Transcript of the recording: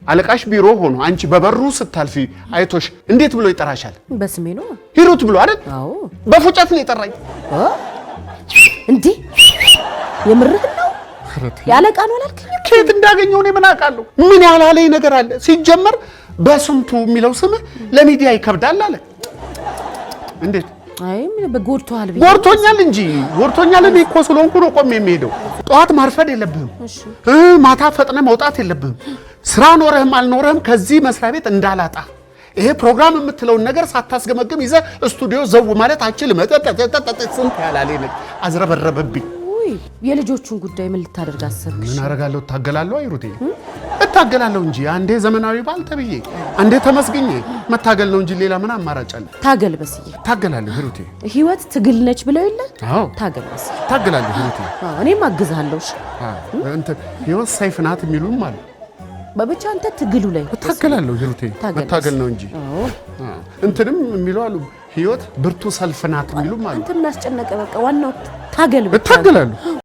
አለቃሽ ቢሮ ሆኖ አንቺ በበሩ ስታልፊ አይቶሽ እንዴት ብሎ ይጠራሻል? በስሜ ነው ሂሩት ብሎ አይደል? አዎ በፉጨት ነው የጠራኝ። እንዴ የምርህ ነው? ያለቃ ነው አላልከኝ? ከየት እንዳገኘው ነው ምን አውቃለሁ? ምን ያላለኝ ነገር አለ? ሲጀመር በስንቱ የሚለው ስም ለሚዲያ ይከብዳል አለ። እንዴት? አይ ምን በጎድቷል ቢል ጎድቶኛል እንጂ ጎድቶኛል። እኔ እኮ ስለሆንኩ ነው ቆሜ የሚሄደው። ጠዋት ማርፈድ የለብህም። ማታ ፈጥነ መውጣት የለብህም። ስራ ኖረህም አልኖረህም ከዚህ መስሪያ ቤት እንዳላጣ ይሄ ፕሮግራም የምትለውን ነገር ሳታስገመግም ይዘህ ስቱዲዮ ዘው ማለት አችልም። ስንት ያላለኝ ነገር አዝረበረበብኝ። የልጆቹን ጉዳይ ምን ልታደርግ አሰብክ? ምን አረጋለሁ? እታገላለሁ። አይሩቴ እታገላለሁ እንጂ አንዴ ዘመናዊ ባል ተብዬ አንዴ ተመስግኜ መታገል ነው እንጂ ሌላ ምን አማራጭ አለ? ታገል በስዬ ታገላለሁ። ሂሩቴ ህይወት ትግል ነች ብለው የለ? አዎ ታገል በስዬ ታገላለሁ። ሂሩቴ እኔም አግዝሃለሁ። እሺ እንት ህይወት ሰይፍ ናት የሚሉም አሉ። በብቻ አንተ ትግሉ ላይ ታገላለሁ። ሂሩቴ መታገል ነው እንጂ እንትንም የሚሉ አሉ። ህይወት ብርቱ ሰልፍ ናት የሚሉም አሉ። አንተ ምን አስጨነቀ? በቃ ዋናው ታገል። እታገላለሁ።